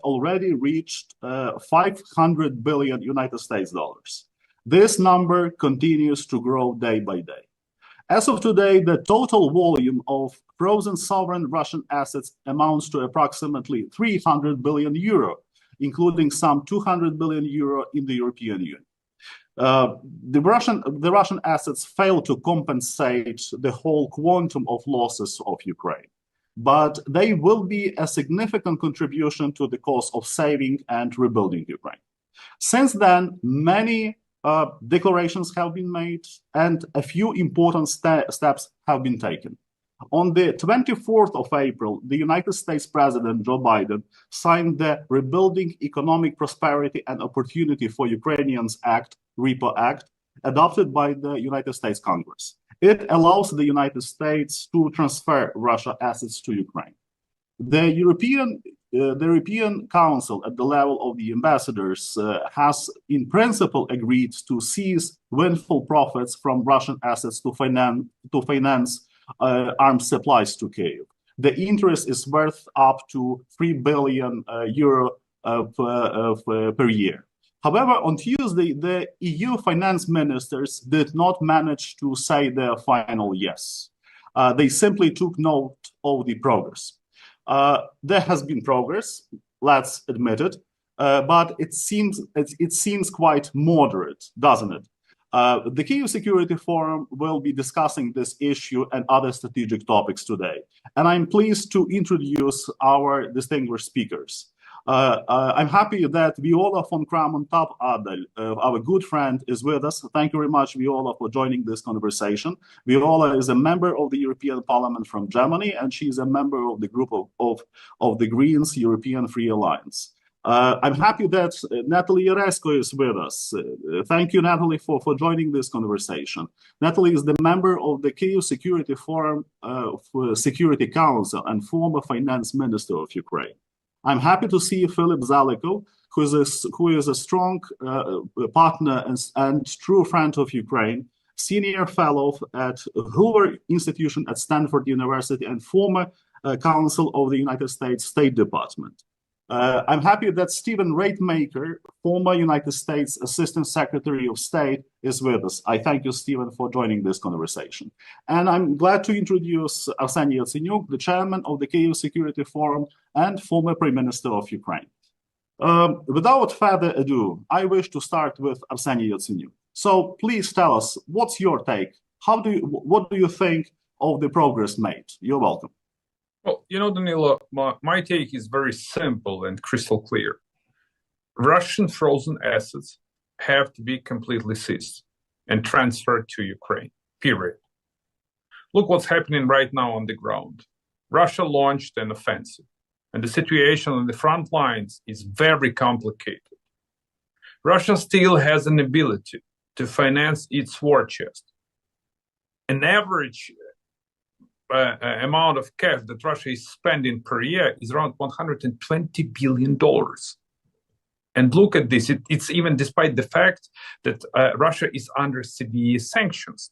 already reached 500 billion United States dollars. This number continues to grow day by day. As of today, the total volume of frozen sovereign Russian assets amounts to approximately 300 billion euro, including some 200 billion euro in the European Union. The Russian assets fail to compensate the whole quantum of losses of Ukraine, but they will be a significant contribution to the cause of saving and rebuilding Ukraine. Since then, many declarations have been made and a few important steps have been taken. On the 24th of April, the United States President Joe Biden signed the Rebuilding Economic Prosperity and Opportunity for Ukrainians Act, REPO Act, adopted by the United States Congress. It allows the United States to transfer Russia assets to Ukraine. The European Council at the level of the ambassadors has in principle agreed to seize windfall profits from Russian assets to finance arms supplies to Kyiv. The interest is worth up to 3 billion euro per year. However, on Tuesday, the EU finance ministers did not manage to say their final yes. They simply took note of the progress. There has been progress, let's admit it, but it seems quite moderate, doesn't it? The Kyiv Security Forum will be discussing this issue and other strategic topics today, and I'm pleased to introduce our distinguished speakers. I'm happy that Viola von Cramon-Taubadel, our good friend, is with us. Thank you very much, Viola, for joining this conversation. Viola is a member of the European Parliament from Germany, and she is a member of the group of the Greens European Free Alliance. I'm happy that Natalie Jaresko is with us. Thank you, Natalie, for joining this conversation. Natalie is the member of the Kyiv Security Forum Security Council and former finance minister of Ukraine. I'm happy to see Philip Zelikow, who is a strong partner and true friend of Ukraine, senior fellow at Hoover Institution at Stanford University and former counsel of the United States State Department. I'm happy that Stephen Rademaker, former United States Assistant Secretary of State, is with us. I thank you, Stephen, for joining this conversation. And I'm glad to introduce Arseniy Yatsenyuk, the chairman of the Kyiv Security Forum and former Prime Minister of Ukraine. Without further ado, I wish to start with Arseniy Yatsenyuk. So please tell us, what's your take? What do you think of the progress made? You're welcome. Well, Danylo, my take is very simple and crystal clear. Russian frozen assets have to be completely seized and transferred to Ukraine, period. Look what's happening right now on the ground. Russia launched an offensive, and the situation on the front lines is very complicated. Russia still has an ability to finance its war chest. An average amount of cash that Russia is spending per year is around $120 billion. And look at this, it's even despite the fact that Russia is under severe sanctions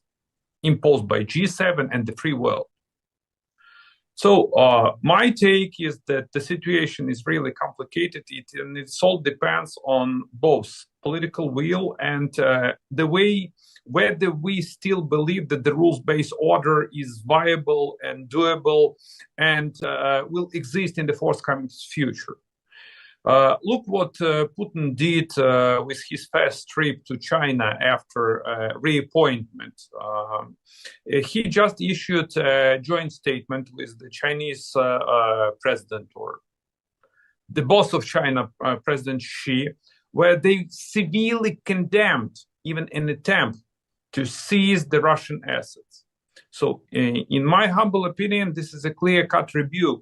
imposed by G7 and the free world. So my take is that the situation is really complicated, and it all depends on both political will and the way whether we still believe that the rules-based order is viable and doable and will exist in the forthcoming future. Look what Putin did with his first trip to China after reappointment. He just issued a joint statement with the Chinese president, or the boss of China, President Xi, where they severely condemned even an attempt to seize the Russian assets. So, in my humble opinion, this is a clear-cut rebuke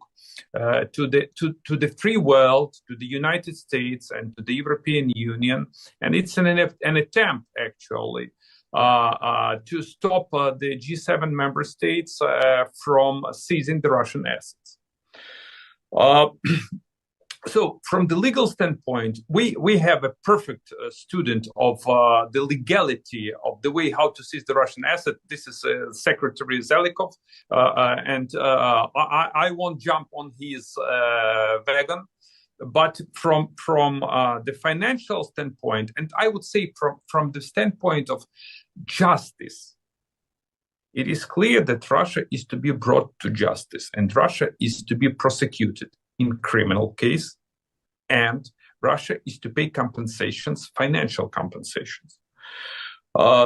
to the free world, to the United States, and to the European Union, and it's an attempt actually to stop the G7 member states from seizing the Russian assets. So from the legal standpoint, we have a perfect student of the legality of the way how to seize the Russian asset. This is Secretary Zelikow, and I won't jump on his wagon. But from the financial standpoint, and I would say from the standpoint of justice, it is clear that Russia is to be brought to justice, and Russia is to be prosecuted in criminal case, and Russia is to pay compensations, financial compensations.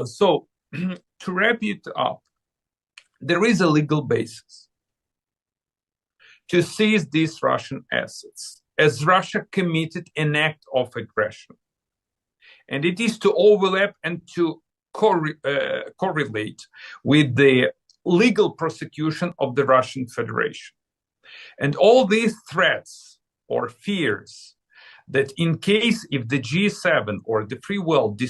So to wrap it up, there is a legal basis to seize these Russian assets, as Russia committed an act of aggression. And it is to overlap and to correlate with the legal prosecution of the Russian Federation. And all these threats or fears that in case if the G7 or the free world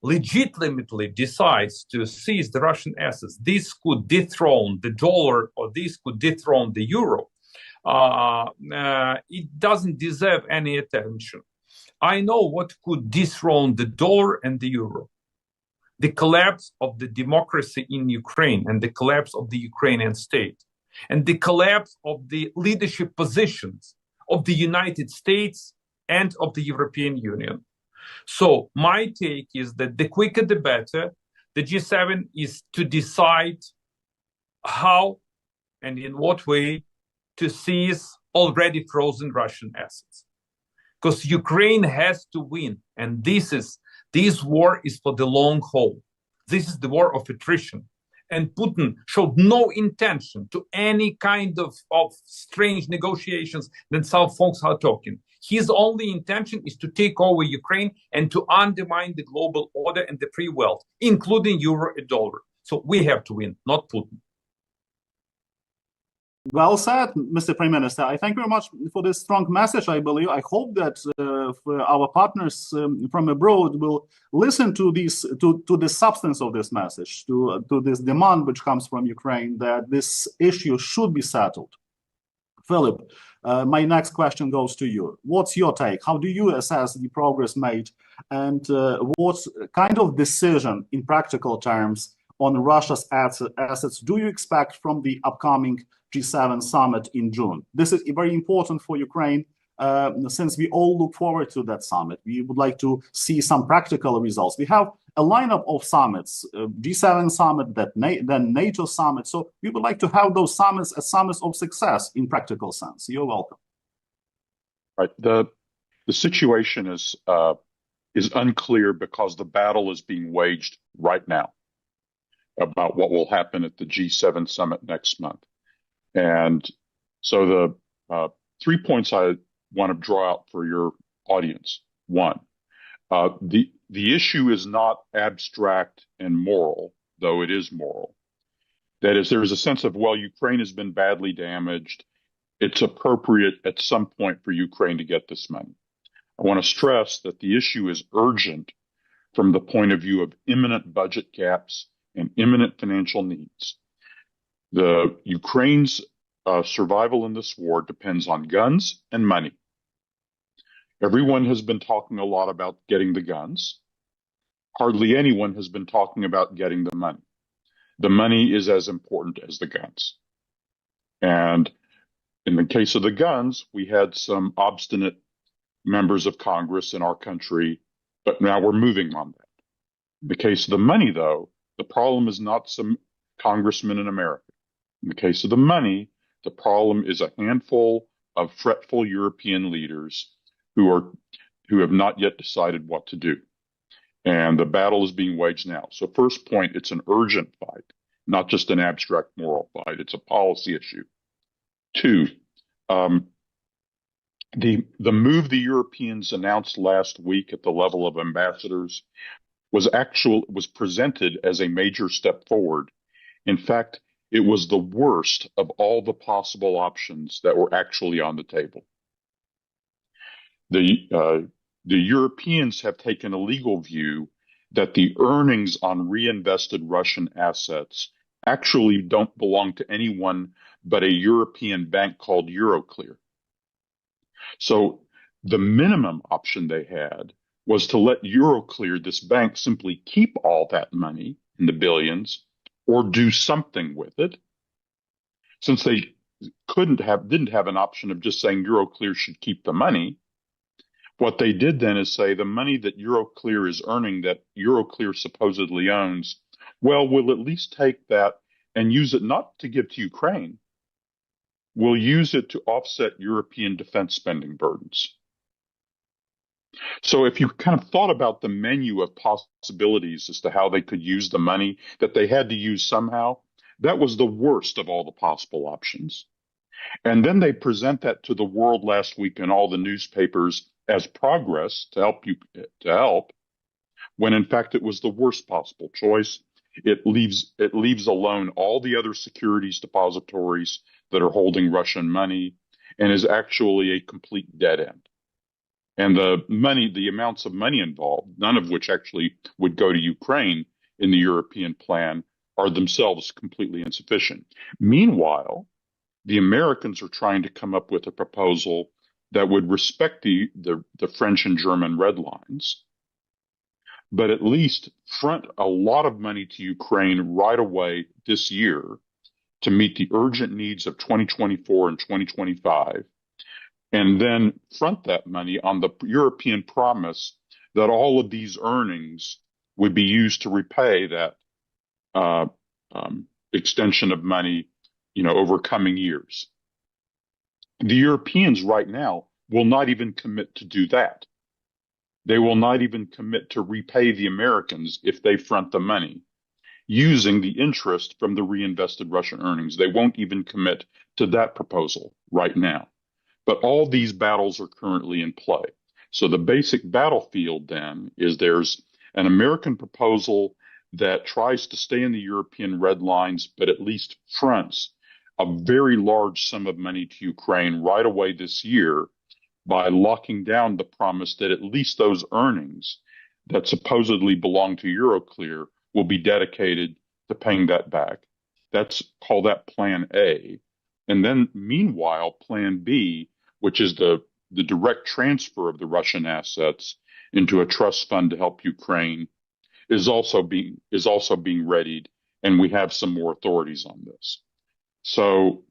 legitimately decides to seize the Russian assets, this could dethrone the dollar or this could dethrone the euro, it doesn't deserve any attention. I know what could dethrone the dollar and the euro: the collapse of the democracy in Ukraine and the collapse of the Ukrainian state, and the collapse of the leadership positions of the United States and of the European Union. So my take is that the quicker the better. The G7 is to decide how and in what way to seize already frozen Russian assets. Because Ukraine has to win, and this war is for the long haul. This is the war of attrition. And Putin showed no intention to any kind of strange negotiations that some folks are talking. His only intention is to take over Ukraine and to undermine the global order and the free world, including euro and dollar. So we have to win, not Putin. Well said, Mr. Prime Minister. I thank you very much for this strong message, I believe. I hope that our partners from abroad will listen to the substance of this message, to this demand which comes from Ukraine that this issue should be settled. Philip, my next question goes to you. What's your take? How do you assess the progress made, and what kind of decision in practical terms on Russia's assets do you expect from the upcoming G7 summit in June? This is very important for Ukraine since we all look forward to that summit. We would like to see some practical results. We have a lineup of summits, G7 summit, then NATO summit. So we would like to have those summits as summits of success in practical sense. You're welcome. Right. The situation is unclear because the battle is being waged right now about what will happen at the G7 summit next month. And so the 3 points I want to draw out for your audience. One, the issue is not abstract and moral, though it is moral. That is, there is a sense of, well, Ukraine has been badly damaged. It's appropriate at some point for Ukraine to get this money. I want to stress that the issue is urgent from the point of view of imminent budget gaps and imminent financial needs. The Ukraine's survival in this war depends on guns and money. Everyone has been talking a lot about getting the guns. Hardly anyone has been talking about getting the money. The money is as important as the guns. And in the case of the guns, we had some obstinate members of Congress in our country, but now we're moving on that. In the case of the money, though, the problem is not some congressmen in America. In the case of the money, the problem is a handful of fretful European leaders who have not yet decided what to do. And the battle is being waged now. So first point, it's an urgent fight, not just an abstract moral fight. It's a policy issue. Two, the move the Europeans announced last week at the level of ambassadors was presented as a major step forward. In fact, it was the worst of all the possible options that were actually on the table. The Europeans have taken a legal view that the earnings on reinvested Russian assets actually don't belong to anyone but a European bank called Euroclear. So the minimum option they had was to let Euroclear, this bank, simply keep all that money in the billions or do something with it. Since they didn't have an option of just saying Euroclear should keep the money. What they did then is say the money that Euroclear is earning, that Euroclear supposedly owns, well, we'll at least take that and use it not to give to Ukraine. We'll use it to offset European defense spending burdens. So if you kind of thought about the menu of possibilities as to how they could use the money that they had to use somehow, that was the worst of all the possible options. And then they present that to the world last week in all the newspapers as progress to help, when in fact it was the worst possible choice. It leaves alone all the other securities depositories that are holding Russian money, and is actually a complete dead end. And the amounts of money involved, none of which actually would go to Ukraine in the European plan, are themselves completely insufficient. Meanwhile, the Americans are trying to come up with a proposal that would respect the French and German red lines, but at least front a lot of money to Ukraine right away this year to meet the urgent needs of 2024 and 2025, and then front that money on the European promise that all of these earnings would be used to repay that extension of money, over coming years. The Europeans right now will not even commit to do that. They will not even commit to repay the Americans if they front the money using the interest from the reinvested Russian earnings. They won't even commit to that proposal right now. But all these battles are currently in play. So the basic battlefield then is there's an American proposal that tries to stay in the European red lines, but at least fronts a very large sum of money to Ukraine right away this year by locking down the promise that at least those earnings that supposedly belong to Euroclear will be dedicated to paying that back. Call that Plan A. And then meanwhile, Plan B, which is the direct transfer of the Russian assets into a trust fund to help Ukraine, is also being readied, and we have some more authorities on this. So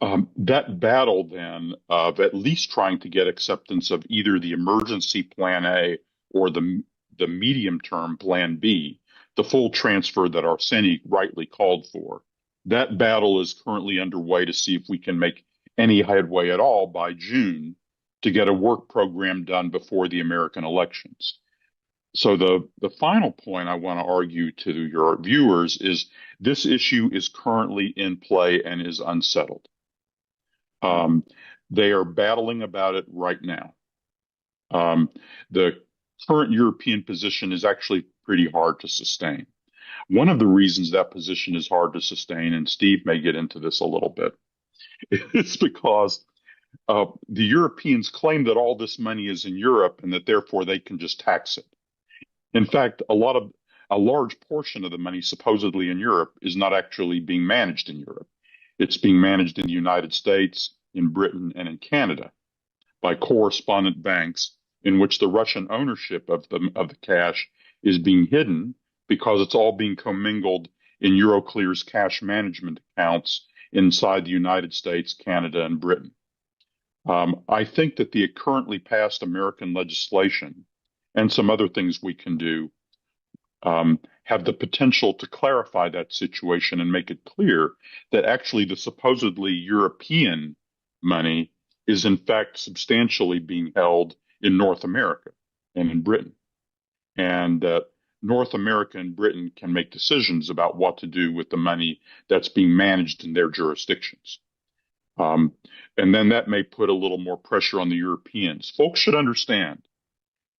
that battle then of at least trying to get acceptance of either the emergency Plan A or the medium-term Plan B, the full transfer that Arseniy rightly called for, that battle is currently underway to see if we can make any headway at all by June to get a work program done before the American elections. So the final point I want to argue to your viewers is this issue is currently in play and is unsettled. They are battling about it right now. The current European position is actually pretty hard to sustain. One of the reasons that position is hard to sustain, and Steve may get into this a little bit, is because the Europeans claim that all this money is in Europe and that therefore they can just tax it. In fact, a large portion of the money supposedly in Europe is not actually being managed in Europe. It's being managed in the United States, in Britain, and in Canada by correspondent banks in which the Russian ownership of the cash is being hidden because it's all being commingled in Euroclear's cash management accounts inside the United States, Canada, and Britain. I think that the currently passed American legislation and some other things we can do have the potential to clarify that situation and make it clear that actually the supposedly European money is in fact substantially being held in North America and in Britain. And North America and Britain can make decisions about what to do with the money that's being managed in their jurisdictions. And then that may put a little more pressure on the Europeans. Folks should understand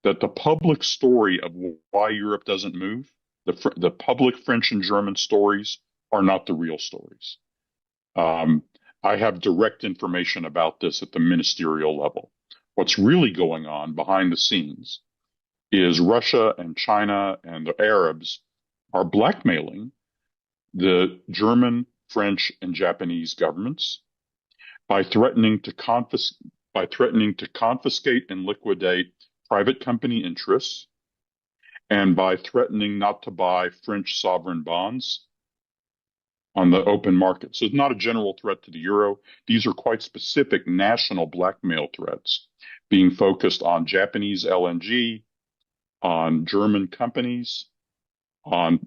that the public story of why Europe doesn't move, the public French and German stories are not the real stories. I have direct information about this at the ministerial level. What's really going on behind the scenes is Russia and China and the Arabs are blackmailing the German, French, and Japanese governments by threatening to confiscate and liquidate private company interests, and by threatening not to buy French sovereign bonds, on the open market. So it's not a general threat to the euro. These are quite specific national blackmail threats being focused on Japanese LNG, on German companies, on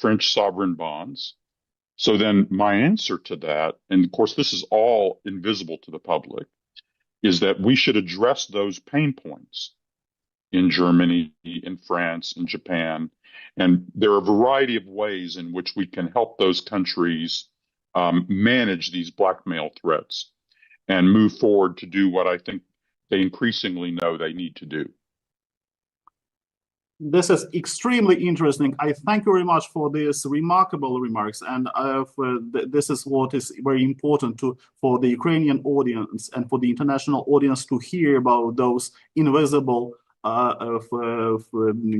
French sovereign bonds. So then my answer to that, and of course this is all invisible to the public, is that we should address those pain points in Germany, in France, in Japan. And there are a variety of ways in which we can help those countries manage these blackmail threats and move forward to do what I think they increasingly know they need to do. This is extremely interesting. I thank you very much for these remarkable remarks, and this is what is very important for the Ukrainian audience and for the international audience to hear about those invisible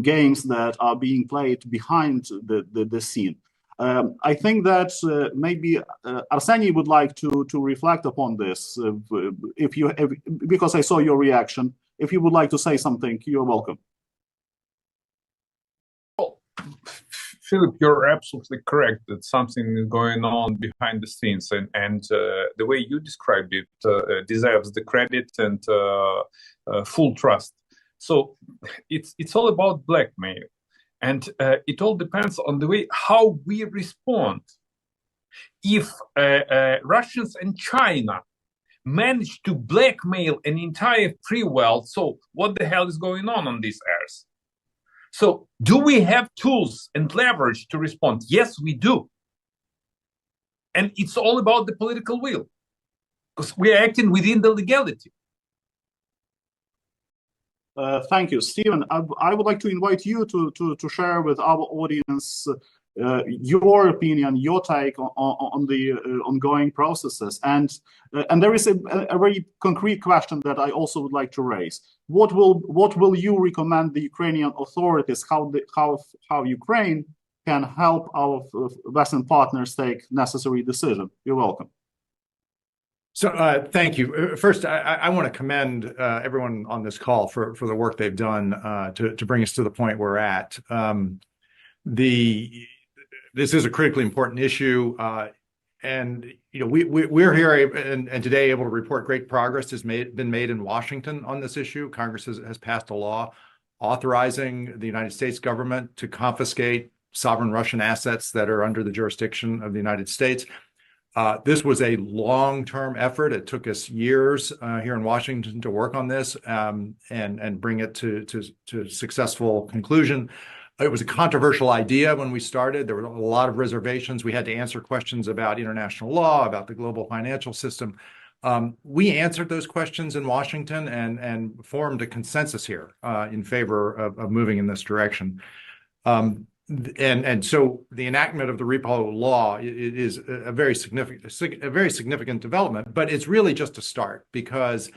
games that are being played behind the scene. I think that maybe Arseniy would like to reflect upon this. Because I saw your reaction, if you would like to say something, you're welcome. Philip, you're absolutely correct that something is going on behind the scenes, and the way you described it deserves the credit and full trust. So it's all about blackmail, and it all depends on the way how we respond. If Russians and China manage to blackmail an entire free world, so what the hell is going on this earth? So do we have tools and leverage to respond? Yes, we do. And it's all about the political will, because we are acting within the legality. Thank you, Stephen. I would like to invite you to share with our audience your opinion, your take on the ongoing processes, and there is a very concrete question that I also would like to raise. What will you recommend the Ukrainian authorities how Ukraine can help our Western partners take necessary decisions? You're welcome. So thank you. First, I want to commend everyone on this call for the work they've done to bring us to the point we're at. This is a critically important issue, and we're here and today able to report great progress has been made in Washington on this issue. Congress has passed a law authorizing the United States government to confiscate sovereign Russian assets that are under the jurisdiction of the United States. This was a long-term effort. It took us years here in Washington to work on this and bring it to successful conclusion. It was a controversial idea when we started. There were a lot of reservations. We had to answer questions about international law, about the global financial system. We answered those questions in Washington and formed a consensus here in favor of moving in this direction. And so the enactment of the REPO law is a very significant development, but it's really just a start because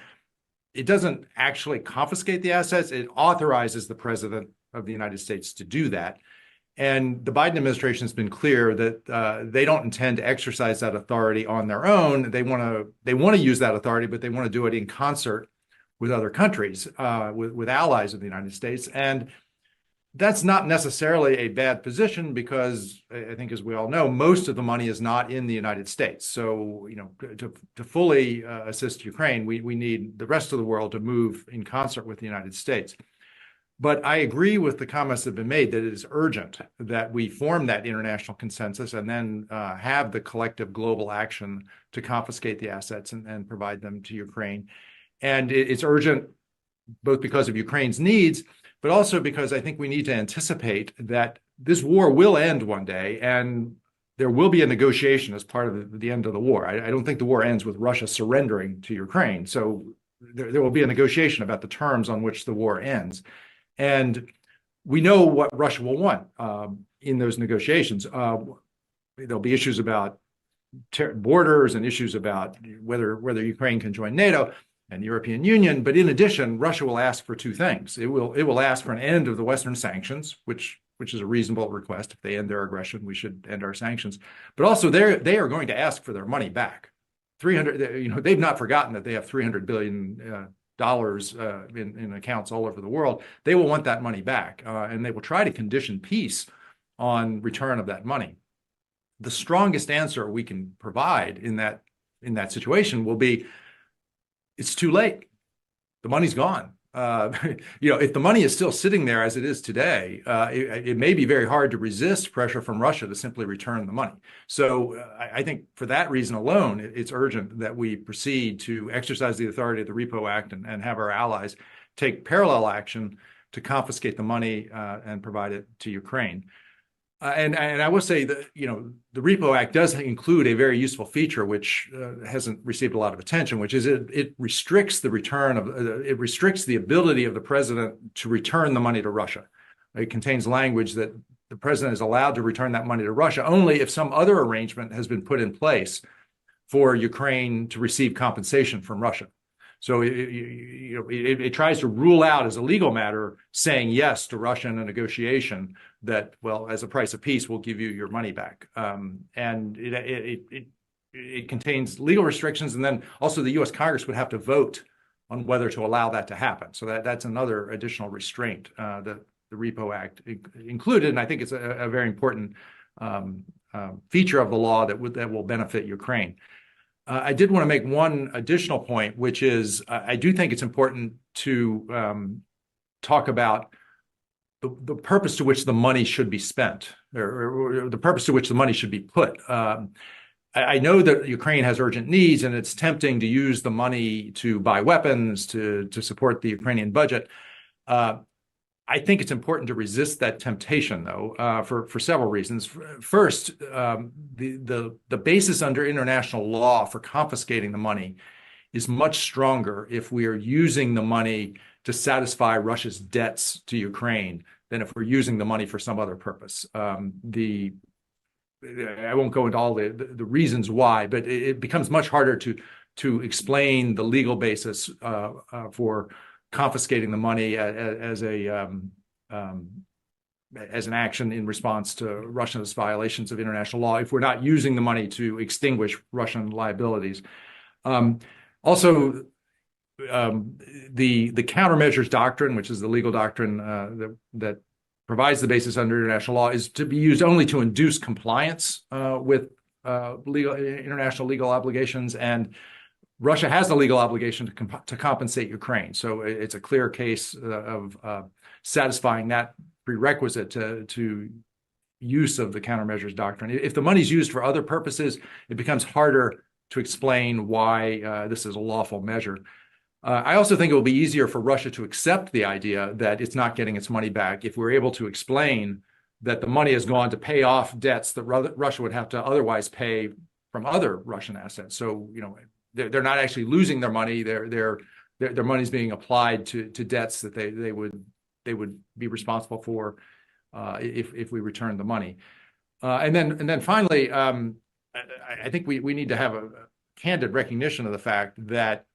it doesn't actually confiscate the assets. It authorizes the president of the United States to do that. And the Biden administration has been clear that they don't intend to exercise that authority on their own. They want to use that authority, but they want to do it in concert with other countries, with allies of the United States. And that's not necessarily a bad position because I think, as we all know, most of the money is not in the United States. So, to fully assist Ukraine, we need the rest of the world to move in concert with the United States. But I agree with the comments that have been made that it is urgent that we form that international consensus and then have the collective global action to confiscate the assets and provide them to Ukraine. And it's urgent both because of Ukraine's needs, but also because I think we need to anticipate that this war will end one day and there will be a negotiation as part of the end of the war. I don't think the war ends with Russia surrendering to Ukraine. So there will be a negotiation about the terms on which the war ends. And we know what Russia will want in those negotiations. There'll be issues about borders and issues about whether Ukraine can join NATO and the European Union. But in addition, Russia will ask for two things. It will ask for an end of the Western sanctions, which is a reasonable request. If they end their aggression, we should end our sanctions. But also, they are going to ask for their money back. They've not forgotten that they have $300 billion in accounts all over the world. They will want that money back, and they will try to condition peace on return of that money. the strongest answer we can provide in that situation will be, it's too late. The money's gone. If the money is still sitting there as it is today, it may be very hard to resist pressure from Russia to simply return the money. So I think for that reason alone, it's urgent that we proceed to exercise the authority of the REPO Act and have our allies take parallel action to confiscate the money and provide it to Ukraine. And I will say that, the REPO Act does include a very useful feature which hasn't received a lot of attention, which is it restricts the ability of the president to return the money to Russia. It contains language that the president is allowed to return that money to Russia only if some other arrangement has been put in place for Ukraine to receive compensation from Russia. So it tries to rule out as a legal matter saying yes to Russia in a negotiation that, well, as a price of peace, we'll give you your money back. And it contains legal restrictions, and then also the U.S. Congress would have to vote on whether to allow that to happen. So that's another additional restraint that the REPO Act included, and I think it's a very important feature of the law that will benefit Ukraine. I did want to make one additional point, which is I do think it's important to talk about the purpose to which the money should be spent, or the purpose to which the money should be put. I know that Ukraine has urgent needs, and it's tempting to use the money to buy weapons, to support the Ukrainian budget. I think it's important to resist that temptation, though, for several reasons. First, the basis under international law for confiscating the money is much stronger if we are using the money to satisfy Russia's debts to Ukraine than if we're using the money for some other purpose. I won't go into all the reasons why, but it becomes much harder to explain the legal basis for confiscating the money as an action in response to Russia's violations of international law if we're not using the money to extinguish Russian liabilities. Also, the countermeasures doctrine, which is the legal doctrine that provides the basis under international law, is to be used only to induce compliance with international legal obligations, and Russia has the legal obligation to compensate Ukraine. So it's a clear case of satisfying that prerequisite to use of the countermeasures doctrine. If the money is used for other purposes, it becomes harder to explain why this is a lawful measure. I also think it will be easier for Russia to accept the idea that it's not getting its money back if we're able to explain that the money has gone to pay off debts that Russia would have to otherwise pay from other Russian assets. So, they're not actually losing their money. Their money is being applied to debts that they would be responsible for if we return the money. And then finally, I think we need to have a candid recognition of the fact that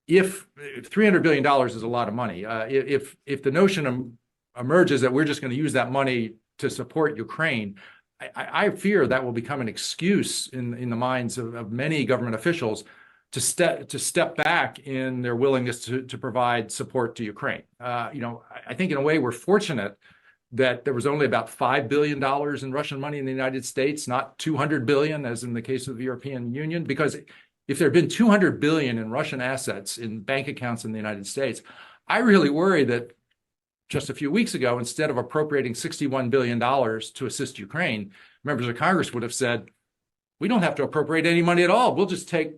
if $300 billion is a lot of money, if the notion emerges that we're just going to use that money to support Ukraine, I fear that will become an excuse in the minds of many government officials to step back in their willingness to provide support to Ukraine. I think in a way we're fortunate that there was only about $5 billion in Russian money in the United States, not 200 billion, as in the case of the European Union, because if there had been 200 billion in Russian assets in bank accounts in the United States, I really worry that just a few weeks ago, instead of appropriating $61 billion to assist Ukraine, members of Congress would have said, we don't have to appropriate any money at all. We'll just take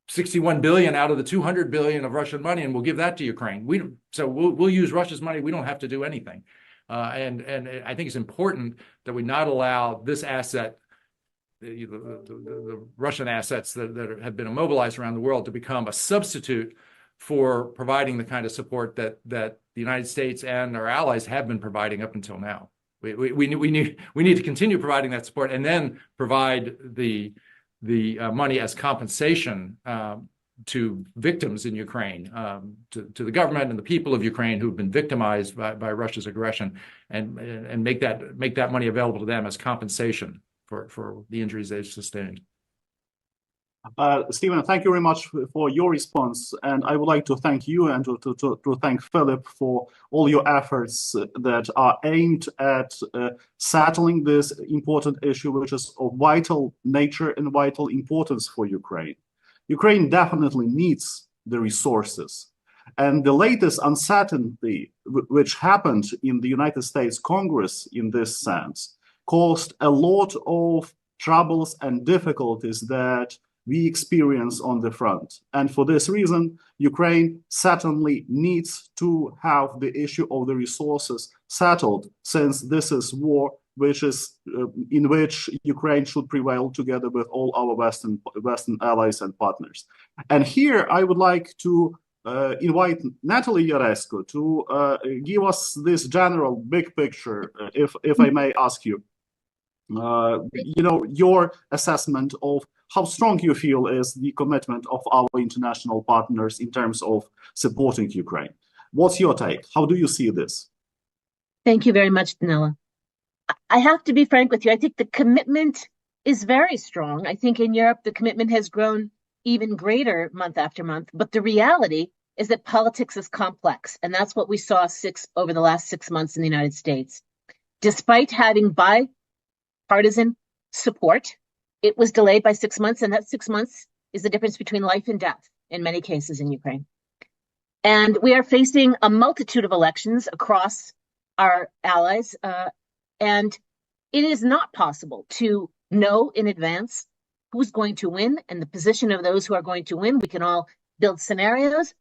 61 billion out of the 200 billion of Russian money, and we'll give that to Ukraine. We'll use Russia's money. We don't have to do anything. And I think it's important that we not allow this asset, the Russian assets that have been immobilized around the world, to become a substitute for providing the kind of support that the United States and our allies have been providing up until now. We need to continue providing that support, and then provide the money as compensation to victims in Ukraine, to the government and the people of Ukraine who've been victimized by Russia's aggression, and make that money available to them as compensation for the injuries they've sustained. Stephen, thank you very much for your response. And I would like to thank you and to thank Philip for all your efforts that are aimed at settling this important issue, which is of vital nature and vital importance for Ukraine. Ukraine definitely needs the resources. And the latest uncertainty which happened in the United States Congress in this sense caused a lot of troubles and difficulties that we experience on the front. And for this reason, Ukraine certainly needs to have the issue of the resources settled, since this is war which is in which Ukraine should prevail together with all our Western allies and partners. And here I would like to invite Natalie Jaresko to give us this general big picture, if I may ask you. Your assessment of how strong you feel is the commitment of our international partners in terms of supporting Ukraine. What's your take? How do you see this? Thank you very much, Danylo. I have to be frank with you. I think the commitment is very strong. I think in Europe, the commitment has grown even greater month after month. But the reality is that politics is complex. And that's what we saw over the last 6 months in the United States. Despite having bipartisan support, it was delayed by 6 months. And that 6 months is the difference between life and death in many cases in Ukraine. And we are facing a multitude of elections across our allies. And it is not possible to know in advance who's going to win and the position of those who are going to win. We can all build scenarios,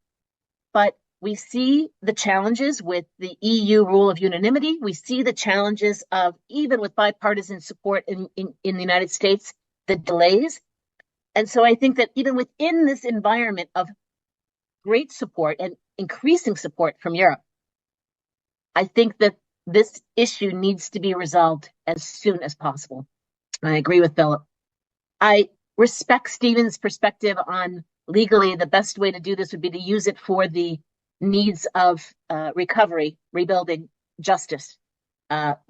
but we see the challenges with the EU rule of unanimity. We see the challenges of, even with bipartisan support in the United States, the delays. And so I think that even within this environment of great support and increasing support from Europe, I think that this issue needs to be resolved as soon as possible. I agree with Philip. I respect Stephen's perspective on legally the best way to do this would be to use it for the needs of recovery, rebuilding, justice,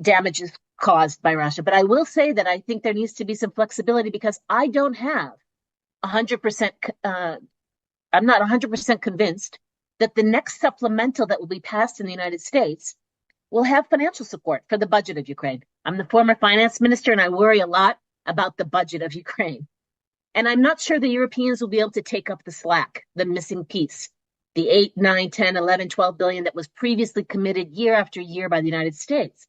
damages caused by Russia. But I will say that I think there needs to be some flexibility, because I don't have 100%, I'm not 100% convinced that the next supplemental that will be passed in the United States will have financial support for the budget of Ukraine. I'm the former finance minister, and I worry a lot about the budget of Ukraine. And I'm not sure the Europeans will be able to take up the slack, the missing piece, the 8, 9, 10, 11, 12 billion that was previously committed year after year by the United States.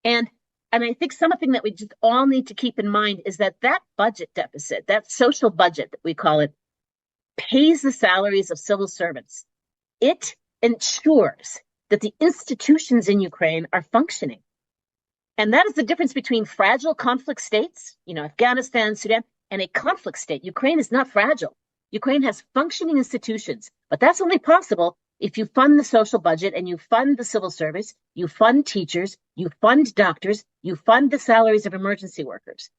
And I think something that we just all need to keep in mind is that that budget deficit, that social budget that we call it, pays the salaries of civil servants. It ensures that the institutions in Ukraine are functioning. And that is the difference between fragile conflict states, Afghanistan, Sudan, and a conflict state. Ukraine is not fragile. Ukraine has functioning institutions, but that's only possible if you fund the social budget and you fund the civil service, you fund teachers, you fund doctors, you fund the salaries of emergency workers.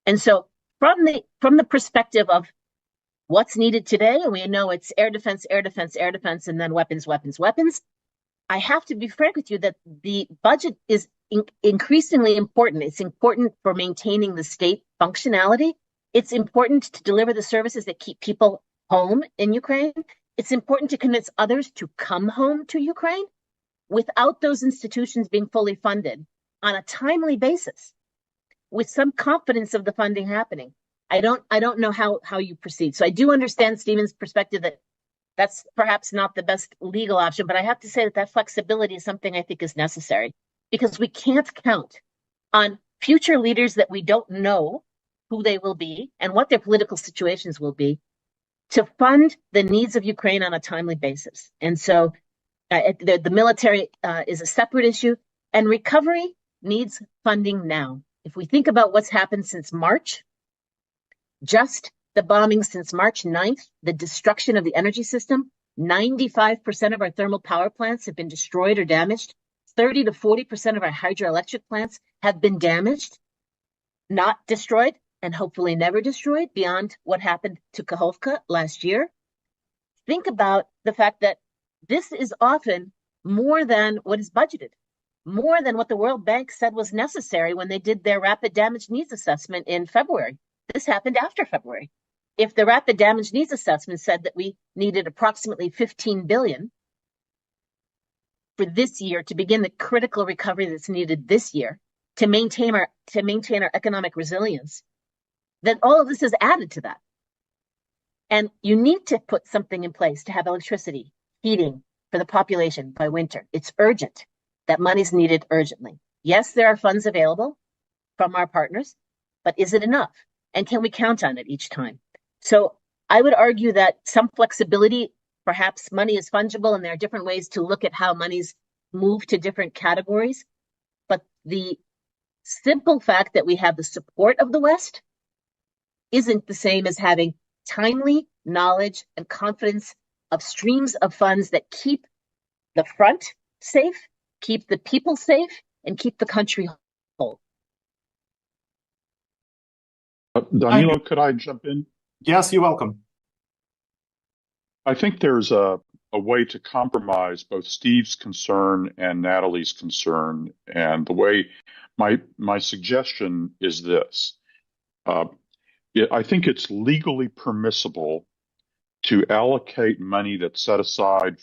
And so from the perspective of what's needed today, and we know it's air defense, air defense, air defense, and then weapons, weapons, weapons, I have to be frank with you that the budget is increasingly important. It's important for maintaining the state functionality. It's important to deliver the services that keep people home in Ukraine. It's important to convince others to come home to Ukraine without those institutions being fully funded on a timely basis, with some confidence of the funding happening. I don't know how you proceed. So I do understand Stephen's perspective that that's perhaps not the best legal option, but I have to say that flexibility is something I think is necessary, because we can't count on future leaders that we don't know who they will be and what their political situations will be to fund the needs of Ukraine on a timely basis. And so the military is a separate issue, and recovery needs funding now. If we think about what's happened since March, just the bombing since March 9th, the destruction of the energy system, 95% of our thermal power plants have been destroyed or damaged. 30 to 40% of our hydroelectric plants have been damaged, not destroyed, and hopefully never destroyed beyond what happened to Kakhovka last year. Think about the fact that this is often more than what is budgeted, more than what the World Bank said was necessary when they did their rapid damage needs assessment in February. This happened after February. if the rapid damage needs assessment said that we needed approximately 15 billion for this year to begin the critical recovery that's needed this year to maintain our economic resilience, then all of this is added to that. And you need to put something in place to have electricity, heating for the population by winter. It's urgent. That money's needed urgently. Yes, there are funds available from our partners, but is it enough? And can we count on it each time? So I would argue that some flexibility, perhaps money is fungible and there are different ways to look at how money's move to different categories. But the simple fact that we have the support of the West isn't the same as having timely knowledge and confidence of streams of funds that keep the front safe, keep the people safe, and keep the country whole. Danylo, could I jump in? Yes, you're welcome. I think there's a way to compromise both Steve's concern and Natalie's concern. And the way my suggestion is this. I think it's legally permissible to allocate money that's set aside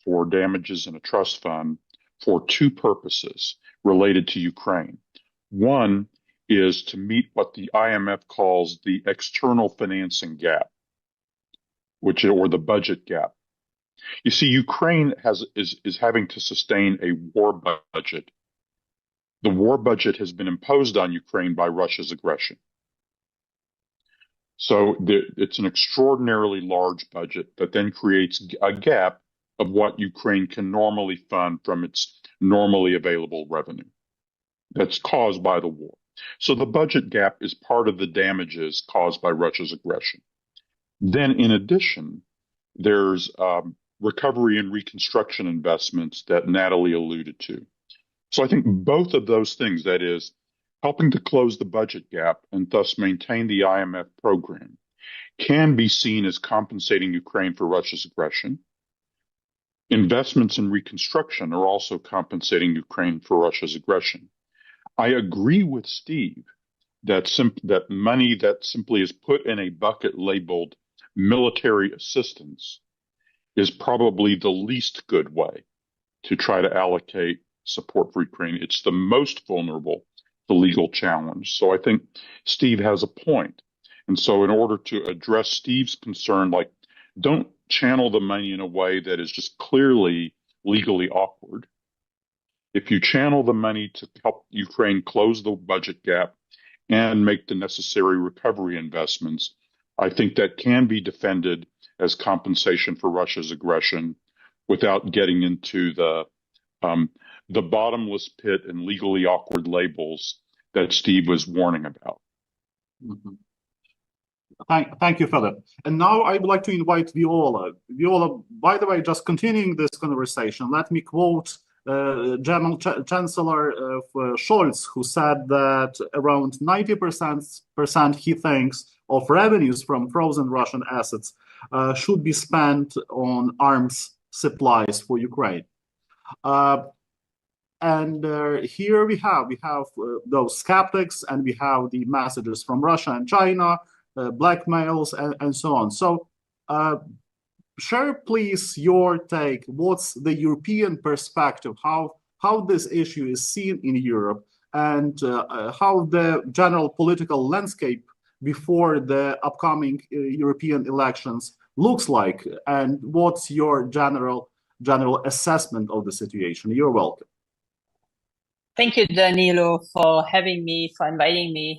for damages in a trust fund for two purposes related to Ukraine. One is to meet what the IMF calls the external financing gap, or the budget gap. You see, Ukraine is having to sustain a war budget. The war budget has been imposed on Ukraine by Russia's aggression. So it's an extraordinarily large budget that then creates a gap of what Ukraine can normally fund from its normally available revenue that's caused by the war. So the budget gap is part of the damages caused by Russia's aggression. Then in addition, there's recovery and reconstruction investments that Natalie alluded to. So I think both of those things, that is, helping to close the budget gap and thus maintain the IMF program, can be seen as compensating Ukraine for Russia's aggression. Investments in reconstruction are also compensating Ukraine for Russia's aggression. I agree with Steve that money that simply is put in a bucket labeled military assistance is probably the least good way to try to allocate support for Ukraine. It's the most vulnerable to legal challenge. So I think Steve has a point. And so in order to address Steve's concern, like, don't channel the money in a way that is just clearly legally awkward. If you channel the money to help Ukraine close the budget gap and make the necessary recovery investments, I think that can be defended as compensation for Russia's aggression without getting into the bottomless pit and legally awkward labels that Steve was warning about. Mm-hmm. Thank you, Philip. And now I would like to invite Viola. Viola, by the way, just continuing this conversation, let me quote German Chancellor Scholz, who said that around 90% he thinks of revenues from frozen Russian assets should be spent on arms supplies for Ukraine. And here we have those skeptics, and we have the messages from Russia and China, blackmails, and so on. So share, please, your take. What's the European perspective? How this issue is seen in Europe, and how the general political landscape before the upcoming European elections looks like, and what's your general assessment of the situation? You're welcome. Thank you, Danylo, for having me, for inviting me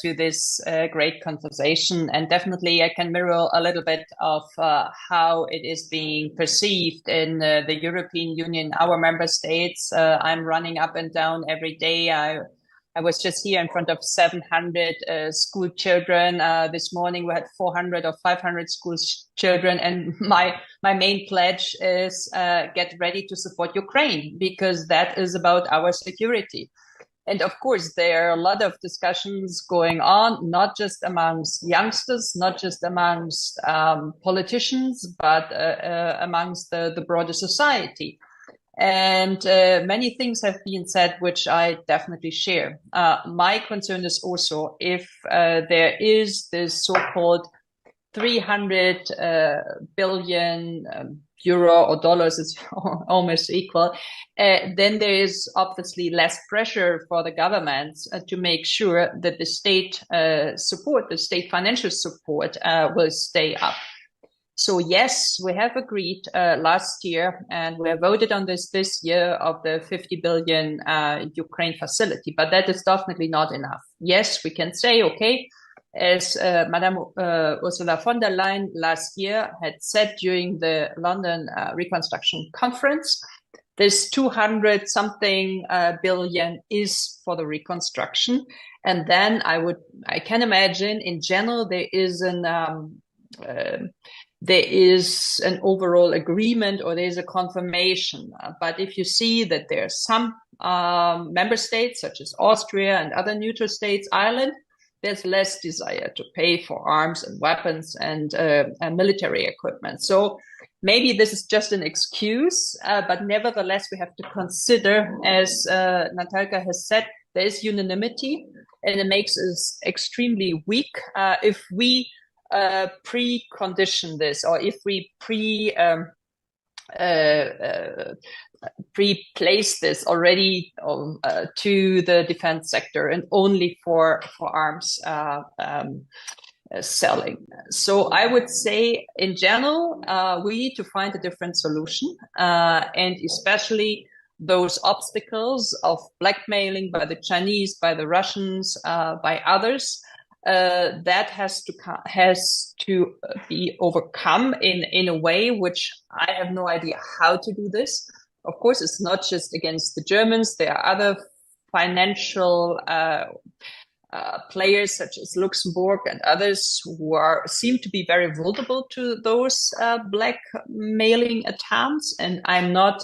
to this great conversation. And definitely I can mirror a little bit of how it is being perceived in the European Union, our member states. I'm running up and down every day. I was just here in front of 700 school children. This morning we had 400 or 500 school children. And my main pledge is get ready to support Ukraine, because that is about our security. And of course, there are a lot of discussions going on, not just amongst youngsters, not just amongst politicians, but amongst the broader society. And many things have been said, which I definitely share. My concern is also if there is this so-called 300 billion euro or dollars is almost equal, then there is obviously less pressure for the governments to make sure that the state support, the state financial support will stay up. So yes, we have agreed last year, and we have voted on this year, of the 50 billion Ukraine facility, but that is definitely not enough. Yes, we can say, okay, as Madame Ursula von der Leyen last year had said during the London Reconstruction Conference, this 200 something billion is for the reconstruction. And then I can imagine in general there is an overall agreement, or there is a confirmation. But if you see that there are some member states, such as Austria and other neutral states, Ireland, there's less desire to pay for arms and weapons and military equipment. So maybe this is just an excuse, but nevertheless, we have to consider, as Natalka has said, there is unanimity, and it makes us extremely weak if we precondition this, or if we pre-place this already to the defense sector and only for arms selling. So I would say, in general, we need to find a different solution, and especially those obstacles of blackmailing by the Chinese, by the Russians, by others. That has to be overcome in a way which I have no idea how to do this. Of course, it's not just against the Germans. There are other financial players such as Luxembourg and others who seem to be very vulnerable to those blackmailing attempts. And I'm not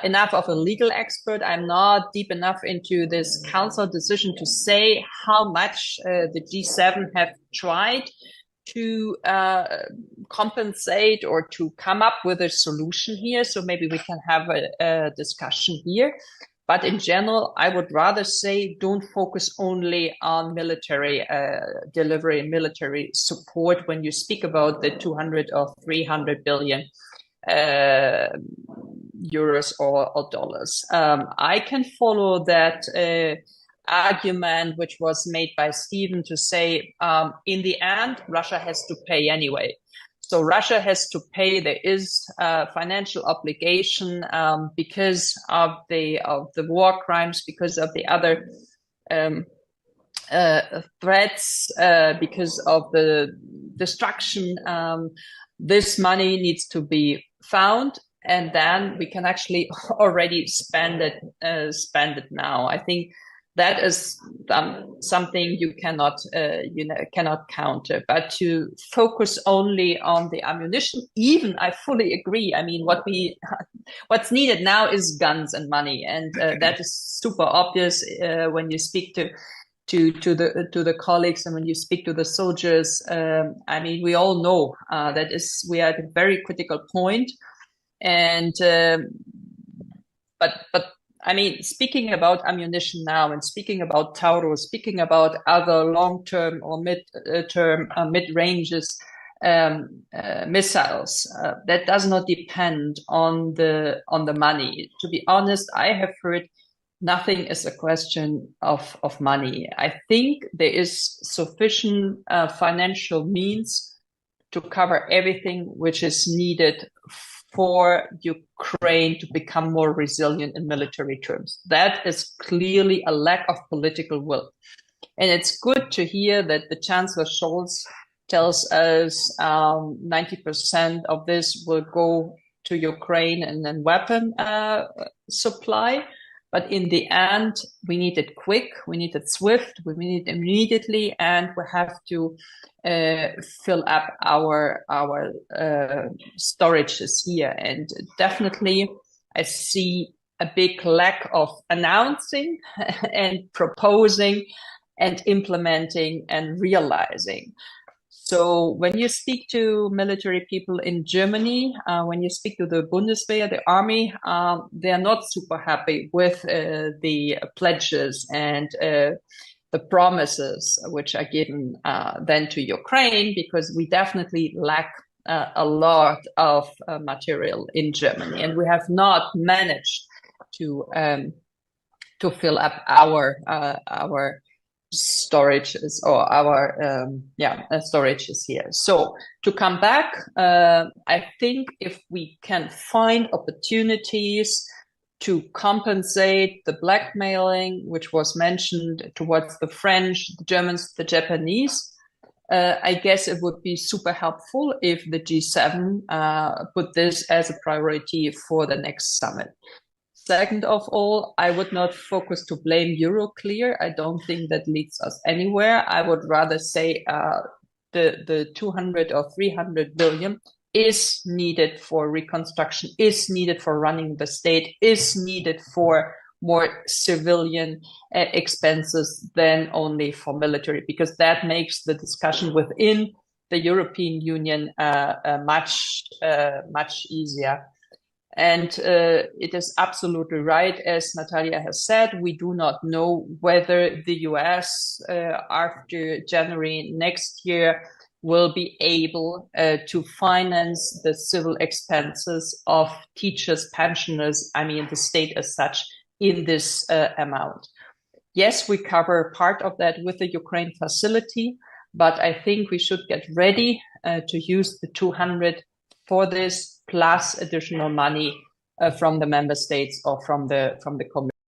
enough of a legal expert. I'm not deep enough into this council decision to say how much the G7 have tried to compensate or to come up with a solution here. So maybe we can have a discussion here. But in general, I would rather say don't focus only on military delivery and military support when you speak about the 200 or 300 billion euros or dollars. I can follow that argument which was made by Stephen to say, in the end, Russia has to pay anyway. So Russia has to pay. There is a financial obligation because of the war crimes, because of the other threats, because of the destruction. This money needs to be found, and then we can actually already spend it now. I think that is something you cannot counter. But to focus only on the ammunition, even I fully agree. I mean, what's needed now is guns and money, and that is super obvious when you speak to the colleagues and when you speak to the soldiers. I mean, we all know we are at a very critical point, and but I mean, speaking about ammunition now, and speaking about Taurus, speaking about other long-term or mid-ranges missiles, that does not depend on the money. To be honest, I have heard nothing is a question of money. I think there is sufficient financial means to cover everything which is needed for Ukraine to become more resilient in military terms. That is clearly a lack of political will. And it's good to hear that the Chancellor Scholz tells us 90% of this will go to Ukraine and then weapon supply. But in the end, we need it quick, we need it swift, we need it immediately, and we have to fill up our storages here. And definitely, I see a big lack of announcing and proposing and implementing and realizing. So when you speak to military people in Germany, when you speak to the Bundeswehr, the army, they are not super happy with the pledges and the promises which are given then to Ukraine, because we definitely lack a lot of material in Germany, and we have not managed to fill up our storages or our storages here. So to come back, I think if we can find opportunities to compensate the blackmailing, which was mentioned towards the French, the Germans, the Japanese, I guess it would be super helpful if the G7 put this as a priority for the next summit. Second of all, I would not focus to blame Euroclear. I don't think that leads us anywhere. I would rather say the 200 or 300 billion is needed for reconstruction, is needed for running the state, is needed for more civilian expenses than only for military, because that makes the discussion within the European Union much easier. And it is absolutely right, as Natalia has said, we do not know whether the US after January next year will be able to finance the civil expenses of teachers, pensioners, I mean the state as such, in this amount. Yes, we cover part of that with the Ukraine facility, but I think we should get ready to use the 200 for this, plus additional money from the member states or from the Commission.